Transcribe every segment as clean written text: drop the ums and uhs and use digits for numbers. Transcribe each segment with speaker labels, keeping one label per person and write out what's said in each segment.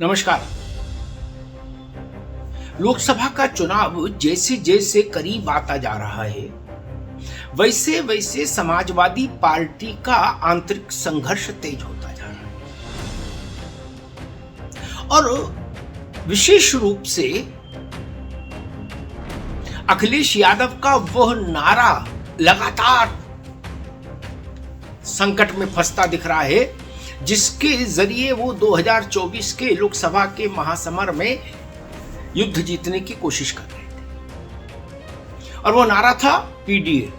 Speaker 1: नमस्कार। लोकसभा का चुनाव जैसे जैसे करीब आता जा रहा है, वैसे वैसे समाजवादी पार्टी का आंतरिक संघर्ष तेज होता जा रहा है और विशेष रूप से अखिलेश यादव का वह नारा लगातार संकट में फंसता दिख रहा है, जिसके जरिए वो 2024 के लोकसभा के महासमर में युद्ध जीतने की कोशिश कर रहे थे। और वो नारा था पीडीए,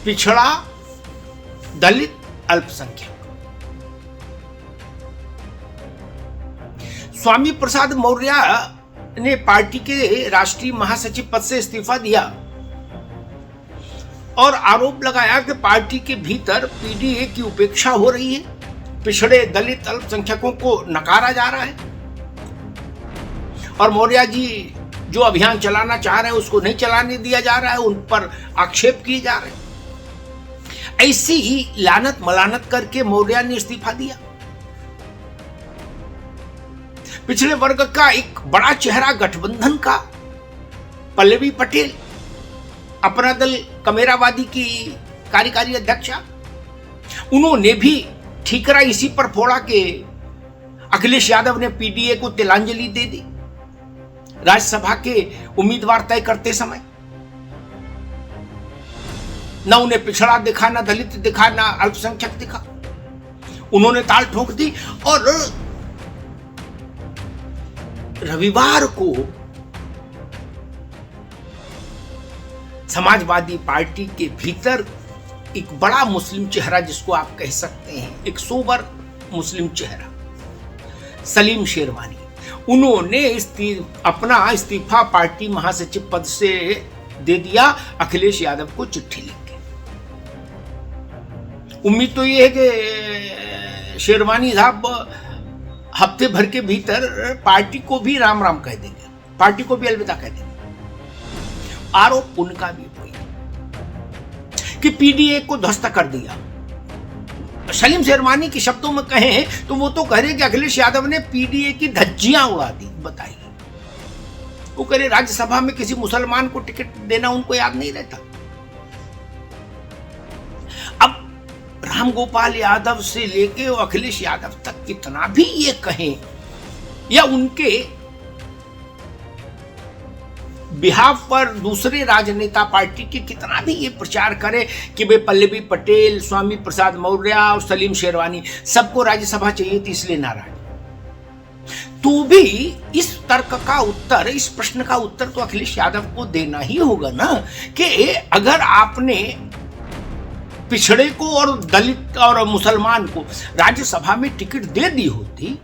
Speaker 1: पिछड़ा दलित अल्पसंख्यक। स्वामी प्रसाद मौर्य ने पार्टी के राष्ट्रीय महासचिव पद से इस्तीफा दिया और आरोप लगाया कि पार्टी के भीतर पीडीए की उपेक्षा हो रही है, पिछड़े दलित अल्पसंख्यकों को नकारा जा रहा है और मौर्य जी जो अभियान चलाना चाह रहे हैं उसको नहीं चलाने दिया जा रहा है, उन पर आक्षेप किए जा रहे हैं। ऐसी ही लानत मलानत करके मौर्य ने इस्तीफा दिया। पिछड़े वर्ग का एक बड़ा चेहरा गठबंधन का पल्लवी पटेल, अपना दल कमेरावादी की कार्यकारी अध्यक्षा, उन्होंने भी ठीकरा इसी पर फोड़ा कि अखिलेश यादव ने पीडीए को तिलांजलि दे दी राज्यसभा के उम्मीदवार तय करते समय। न उन्हें पिछड़ा दिखा, न दलित दिखा, न अल्पसंख्यक दिखा। उन्होंने ताल ठोक दी और रविवार को समाजवादी पार्टी के भीतर एक बड़ा मुस्लिम चेहरा, जिसको आप कह सकते हैं एक सोबर मुस्लिम चेहरा, सलीम शेरवानी, उन्होंने अपना इस्तीफा पार्टी महासचिव पद से दे दिया अखिलेश यादव को चिट्ठी लिख के। उम्मीद तो ये है कि शेरवानी साहब हफ्ते भर के भीतर पार्टी को भी राम राम कह देंगे, पार्टी को भी अलविदा कह देंगे। आरोप उनका भी हुआ कि पीडीए को ध्वस्त कर दिया। सलीम शेरवानी के शब्दों में कहें तो वो तो कह रहे कि अखिलेश यादव ने पीडीए की धज्जियां उड़ा दी। बताइए, वो कह रहे राज्यसभा में किसी मुसलमान को टिकट देना उनको याद नहीं रहता। अब रामगोपाल यादव से लेके अखिलेश यादव तक कितना भी ये कहें या उनके बिहाफ पर दूसरे राजनेता पार्टी के कितना भी ये प्रचार करे कि भाई पल्लवी पटेल, स्वामी प्रसाद मौर्य और सलीम शेरवानी सबको राज्यसभा चाहिए थी इसलिए नाराज, तो भी इस तर्क का उत्तर, इस प्रश्न का उत्तर तो अखिलेश यादव को देना ही होगा ना कि अगर आपने पिछड़े को और दलित और मुसलमान को राज्यसभा में टिकट दे दी होती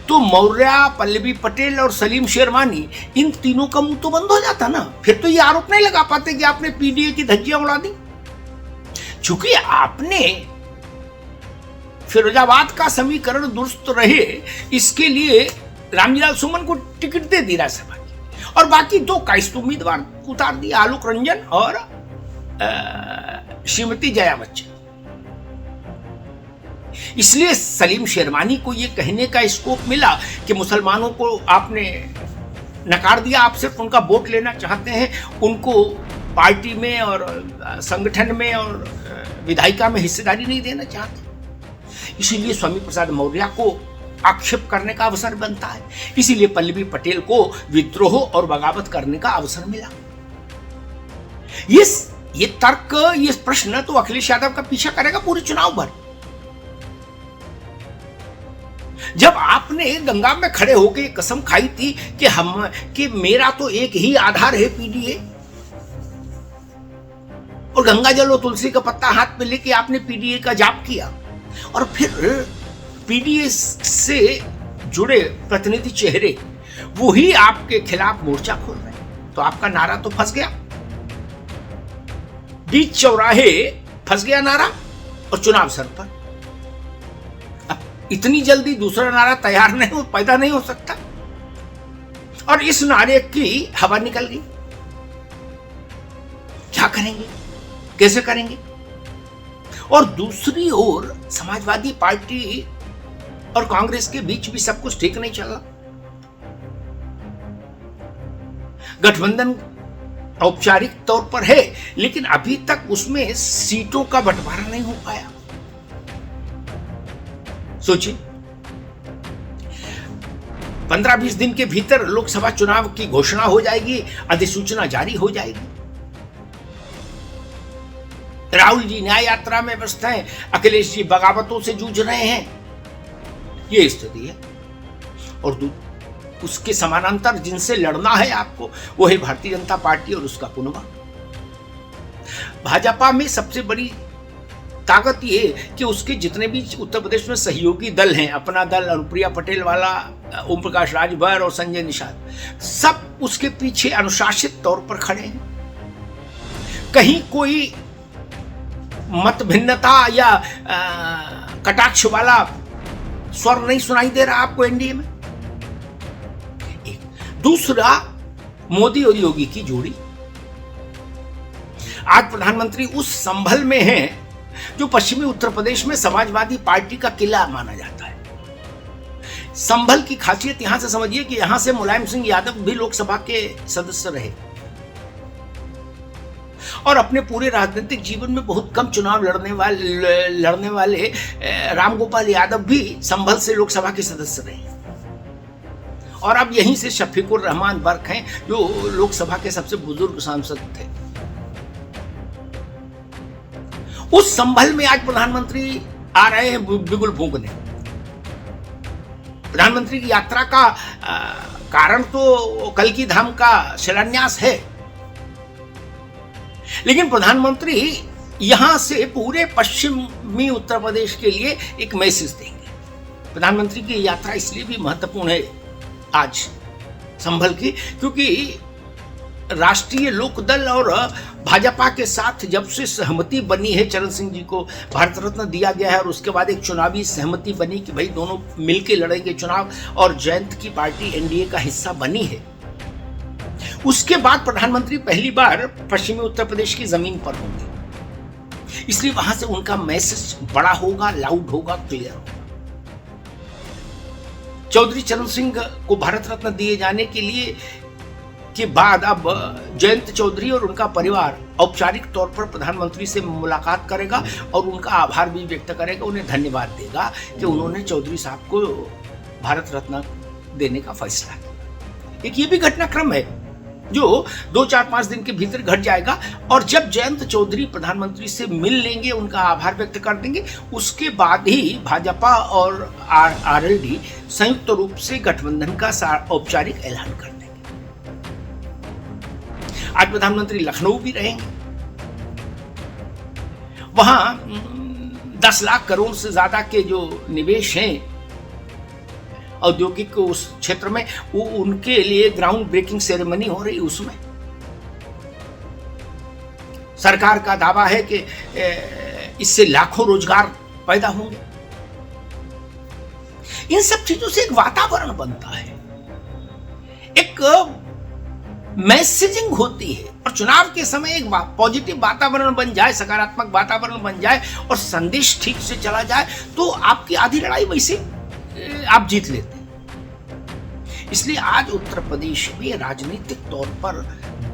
Speaker 1: तो मौर्य, पल्लवी पटेल और सलीम शेरवानी, इन तीनों का मुंह तो बंद हो जाता ना। फिर तो ये आरोप नहीं लगा पाते कि आपने पीडीए की धज्जियां उड़ा दी। चूंकि आपने फिरोजाबाद का समीकरण दुरुस्त रहे, इसके लिए रामजीलाल सुमन को टिकट दे दी राज्यसभा की और बाकी दो काइस्ट उम्मीदवार उतार दिया, आलोक रंजन और श्रीमती जया बच्चन। इसलिए सलीम शेरवानी को यह कहने का स्कोप मिला कि मुसलमानों को आपने नकार दिया, आप सिर्फ उनका वोट लेना चाहते हैं, उनको पार्टी में और संगठन में और विधायिका में हिस्सेदारी नहीं देना चाहते। इसीलिए स्वामी प्रसाद मौर्य को आक्षेप करने का अवसर बनता है, इसीलिए पल्लवी पटेल को विद्रोह और बगावत करने का अवसर मिला। ये तर्क, ये प्रश्न तो अखिलेश यादव का पीछा करेगा पूरे चुनाव भर। जब आपने गंगा में खड़े होकर कसम खाई थी कि मेरा तो एक ही आधार है पीडीए, और गंगा जल और तुलसी का पत्ता हाथ में लेके आपने पीडीए का जाप किया और फिर पीडीए से जुड़े प्रतिनिधि चेहरे वो ही आपके खिलाफ मोर्चा खोल रहे हैं, तो आपका नारा तो फंस गया। बीच चौराहे फंस गया नारा और चुनाव सर पर। इतनी जल्दी दूसरा नारा तैयार पैदा नहीं हो सकता और इस नारे की हवा निकल गई। क्या करेंगे, कैसे करेंगे? और दूसरी ओर समाजवादी पार्टी और कांग्रेस के बीच भी सब कुछ ठीक नहीं चला। गठबंधन औपचारिक तौर पर है, लेकिन अभी तक उसमें सीटों का बंटवारा नहीं हो पाया। सोचिए, 15-20 दिन के भीतर लोकसभा चुनाव की घोषणा हो जाएगी, अधिसूचना जारी हो जाएगी। राहुल जी न्याय यात्रा में व्यस्त हैं, अखिलेश जी बगावतों से जूझ रहे हैं, ये स्थिति है। और उसके समानांतर जिनसे लड़ना है आपको, वो है भारतीय जनता पार्टी और उसका पुनर्वास। भाजपा में सबसे बड़ी ताकत ये कि उसके जितने भी उत्तर प्रदेश में सहयोगी दल हैं, अपना दल, अनुप्रिया पटेल वाला, ओम प्रकाश राजभर और संजय निषाद, सब उसके पीछे अनुशासित तौर पर खड़े हैं। कहीं कोई मत भिन्नता या कटाक्ष वाला स्वर नहीं सुनाई दे रहा आपको एनडीए में। एक दूसरा, मोदी और योगी की जोड़ी। आज प्रधानमंत्री उस संभल में हैं जो पश्चिमी उत्तर प्रदेश में समाजवादी पार्टी का किला माना जाता है। संभल की खासियत यहां से समझिए कि यहां से मुलायम सिंह यादव भी लोकसभा के सदस्य रहे और अपने पूरे राजनीतिक जीवन में बहुत कम चुनाव लड़ने वाले रामगोपाल यादव भी संभल से लोकसभा के सदस्य रहे। और अब यहीं से शफीकुर रहमान बर्क हैं जो लोकसभा के सबसे बुजुर्ग सांसद थे। उस संभल में आज प्रधानमंत्री आ रहे हैं बिगुल फूंकने। प्रधानमंत्री की यात्रा का कारण तो कल्की धाम का शिलान्यास है, लेकिन प्रधानमंत्री यहां से पूरे पश्चिमी उत्तर प्रदेश के लिए एक मैसेज देंगे। प्रधानमंत्री की यात्रा इसलिए भी महत्वपूर्ण है आज संभल की, क्योंकि राष्ट्रीय लोकदल और भाजपा के साथ जब से सहमति बनी है, चरण सिंह जी को भारत रत्न दिया गया है और उसके बाद एक चुनावी सहमति बनी कि भाई दोनों मिलकर लड़ेंगे चुनाव, और जयंत की पार्टी एनडीए का हिस्सा बनी है, उसके बाद प्रधानमंत्री पहली बार पश्चिमी उत्तर प्रदेश की जमीन पर होंगे। इसलिए वहां से उनका मैसेज बड़ा होगा, लाउड होगा, क्लियर होगा। चौधरी चरण सिंह को भारत रत्न दिए जाने के लिए के बाद अब जयंत चौधरी और उनका परिवार औपचारिक तौर पर प्रधानमंत्री से मुलाकात करेगा और उनका आभार भी व्यक्त करेगा, उन्हें धन्यवाद देगा कि उन्होंने चौधरी साहब को भारत रत्न देने का फैसला किया। एक ये भी घटनाक्रम है जो 2-4-5 दिन के भीतर घट जाएगा, और जब जयंत चौधरी प्रधानमंत्री से मिल लेंगे, उनका आभार व्यक्त कर देंगे, उसके बाद ही भाजपा और आरएलडी संयुक्त रूप से गठबंधन का औपचारिक ऐलान कर देंगे। आज प्रधानमंत्री लखनऊ भी रहेंगे। वहां 10 लाख करोड़ से ज्यादा के जो निवेश हैं औद्योगिक उस क्षेत्र में, वो उनके लिए ग्राउंड ब्रेकिंग सेरेमनी हो रही। उसमें सरकार का दावा है कि इससे लाखों रोजगार पैदा होंगे। इन सब चीजों से एक वातावरण बनता है, एक मैसेजिंग होती है, और चुनाव के समय एक पॉजिटिव वातावरण बन जाए, सकारात्मक वातावरण बन जाए और संदेश ठीक से चला जाए, तो आपकी आधी लड़ाई वैसे आप जीत लेते हैं। इसलिए आज उत्तर प्रदेश में राजनीतिक तौर पर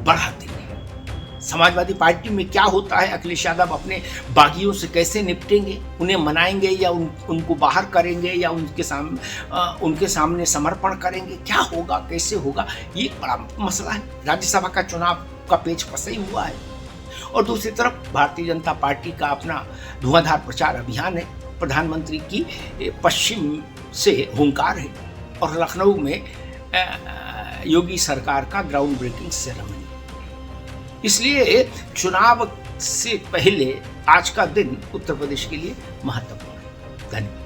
Speaker 1: बड़ा दिन है। समाजवादी पार्टी में क्या होता है, अखिलेश यादव अपने बागियों से कैसे निपटेंगे, उन्हें मनाएंगे या उनको बाहर करेंगे या उनके सामने समर्पण करेंगे, क्या होगा, कैसे होगा, ये बड़ा मसला है। राज्यसभा का चुनाव का पेच फंसा ही हुआ है, और दूसरी तरफ भारतीय जनता पार्टी का अपना धुआंधार प्रचार अभियान है। प्रधानमंत्री की पश्चिम से हुंकार है, और लखनऊ में योगी सरकार का ग्राउंड ब्रेकिंग सेरेमनी। इसलिए चुनाव से पहले आज का दिन उत्तर प्रदेश के लिए महत्वपूर्ण है। धन्यवाद।